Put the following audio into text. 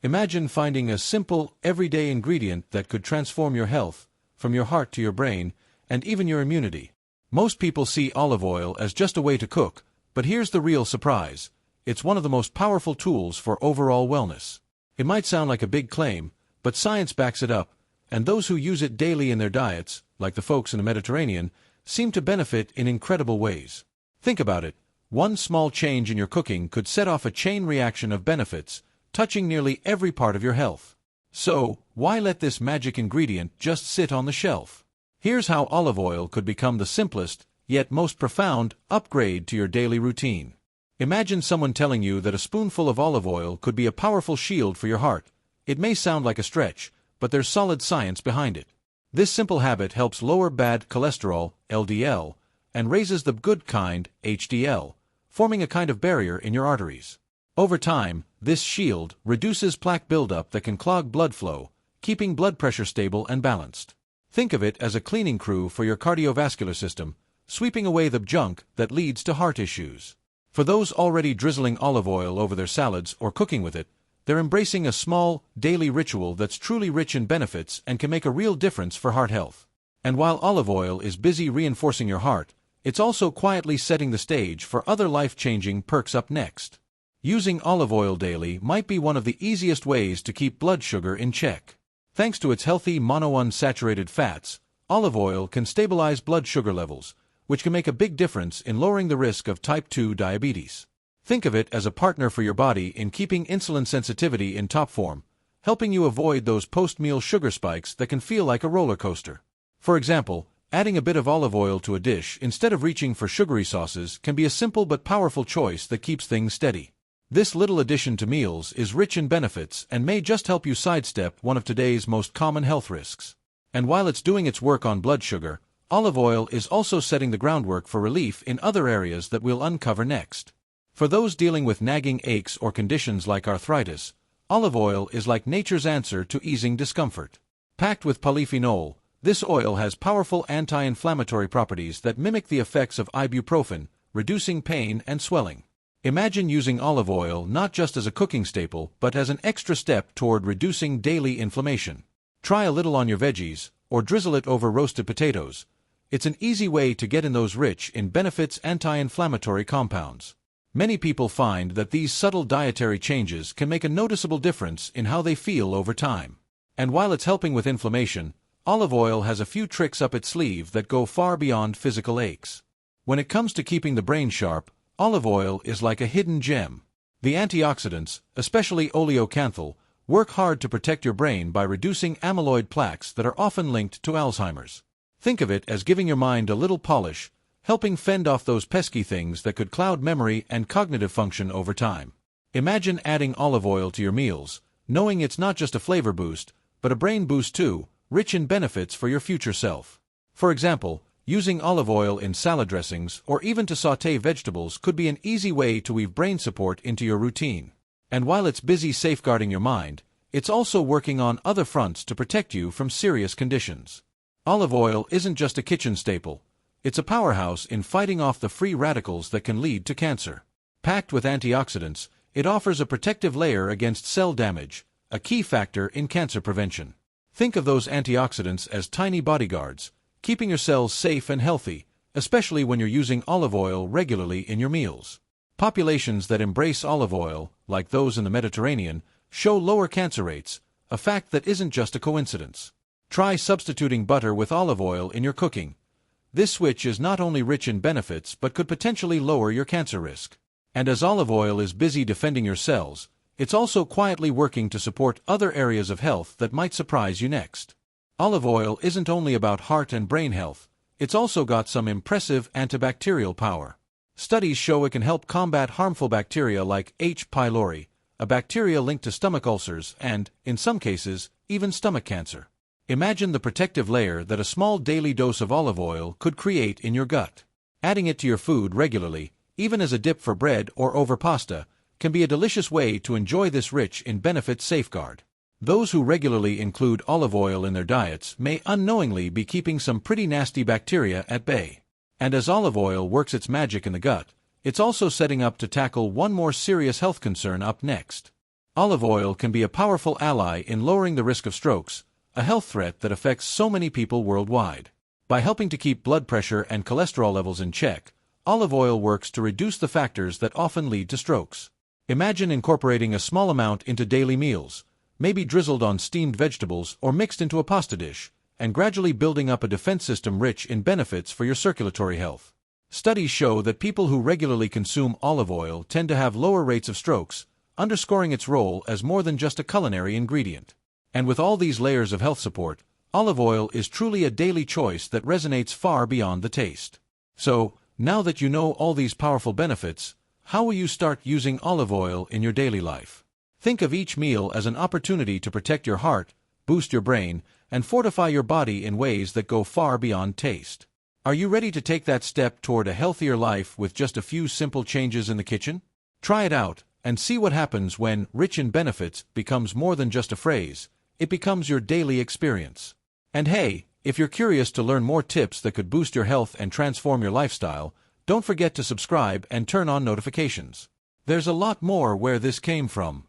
Imagine finding a simple, everyday ingredient that could transform your health, from your heart to your brain, and even your immunity. Most people see olive oil as just a way to cook, but here's the real surprise. It's one of the most powerful tools for overall wellness. It might sound like a big claim, but science backs it up, and those who use it daily in their diets, like the folks in the Mediterranean, seem to benefit in incredible ways. Think about it. One small change in your cooking could set off a chain reaction of benefits, touching nearly every part of your health. So, why let this magic ingredient just sit on the shelf? Here's how olive oil could become the simplest, yet most profound, upgrade to your daily routine. Imagine someone telling you that a spoonful of olive oil could be a powerful shield for your heart. It may sound like a stretch, but there's solid science behind it. This simple habit helps lower bad cholesterol, LDL, and raises the good kind, HDL, forming a kind of barrier in your arteries. Over time, this shield reduces plaque buildup that can clog blood flow, keeping blood pressure stable and balanced. Think of it as a cleaning crew for your cardiovascular system, sweeping away the junk that leads to heart issues. For those already drizzling olive oil over their salads or cooking with it, they're embracing a small, daily ritual that's truly rich in benefits and can make a real difference for heart health. And while olive oil is busy reinforcing your heart, it's also quietly setting the stage for other life-changing perks up next. Using olive oil daily might be one of the easiest ways to keep blood sugar in check. Thanks to its healthy monounsaturated fats, olive oil can stabilize blood sugar levels, which can make a big difference in lowering the risk of type 2 diabetes. Think of it as a partner for your body in keeping insulin sensitivity in top form, helping you avoid those post-meal sugar spikes that can feel like a roller coaster. For example, adding a bit of olive oil to a dish instead of reaching for sugary sauces can be a simple but powerful choice that keeps things steady. This little addition to meals is rich in benefits and may just help you sidestep one of today's most common health risks. And while it's doing its work on blood sugar, olive oil is also setting the groundwork for relief in other areas that we'll uncover next. For those dealing with nagging aches or conditions like arthritis, olive oil is like nature's answer to easing discomfort. Packed with polyphenol, this oil has powerful anti-inflammatory properties that mimic the effects of ibuprofen, reducing pain and swelling. Imagine using olive oil not just as a cooking staple, but as an extra step toward reducing daily inflammation. Try a little on your veggies, or drizzle it over roasted potatoes. It's an easy way to get in those rich in benefits anti-inflammatory compounds. Many people find that these subtle dietary changes can make a noticeable difference in how they feel over time. And while it's helping with inflammation, olive oil has a few tricks up its sleeve that go far beyond physical aches. When it comes to keeping the brain sharp, olive oil is like a hidden gem. The antioxidants, especially oleocanthal, work hard to protect your brain by reducing amyloid plaques that are often linked to Alzheimer's. Think of it as giving your mind a little polish, helping fend off those pesky things that could cloud memory and cognitive function over time. Imagine adding olive oil to your meals, knowing it's not just a flavor boost, but a brain boost too, rich in benefits for your future self. For example, using olive oil in salad dressings or even to sauté vegetables could be an easy way to weave brain support into your routine. And while it's busy safeguarding your mind, it's also working on other fronts to protect you from serious conditions. Olive oil isn't just a kitchen staple. It's a powerhouse in fighting off the free radicals that can lead to cancer. Packed with antioxidants, it offers a protective layer against cell damage, a key factor in cancer prevention. Think of those antioxidants as tiny bodyguards, keeping your cells safe and healthy, especially when you're using olive oil regularly in your meals. Populations that embrace olive oil, like those in the Mediterranean, show lower cancer rates, a fact that isn't just a coincidence. Try substituting butter with olive oil in your cooking. This switch is not only rich in benefits but could potentially lower your cancer risk. And as olive oil is busy defending your cells, it's also quietly working to support other areas of health that might surprise you next. Olive oil isn't only about heart and brain health, it's also got some impressive antibacterial power. Studies show it can help combat harmful bacteria like H. pylori, a bacteria linked to stomach ulcers and, in some cases, even stomach cancer. Imagine the protective layer that a small daily dose of olive oil could create in your gut. Adding it to your food regularly, even as a dip for bread or over pasta, can be a delicious way to enjoy this rich in benefits safeguard. Those who regularly include olive oil in their diets may unknowingly be keeping some pretty nasty bacteria at bay. And as olive oil works its magic in the gut, it's also setting up to tackle one more serious health concern up next. Olive oil can be a powerful ally in lowering the risk of strokes, a health threat that affects so many people worldwide. By helping to keep blood pressure and cholesterol levels in check, olive oil works to reduce the factors that often lead to strokes. Imagine incorporating a small amount into daily meals, maybe drizzled on steamed vegetables or mixed into a pasta dish, and gradually building up a defense system rich in benefits for your circulatory health. Studies show that people who regularly consume olive oil tend to have lower rates of strokes, underscoring its role as more than just a culinary ingredient. And with all these layers of health support, olive oil is truly a daily choice that resonates far beyond the taste. So, now that you know all these powerful benefits, how will you start using olive oil in your daily life? Think of each meal as an opportunity to protect your heart, boost your brain, and fortify your body in ways that go far beyond taste. Are you ready to take that step toward a healthier life with just a few simple changes in the kitchen? Try it out, and see what happens when "rich in benefits" becomes more than just a phrase. It becomes your daily experience. And hey, if you're curious to learn more tips that could boost your health and transform your lifestyle, don't forget to subscribe and turn on notifications. There's a lot more where this came from.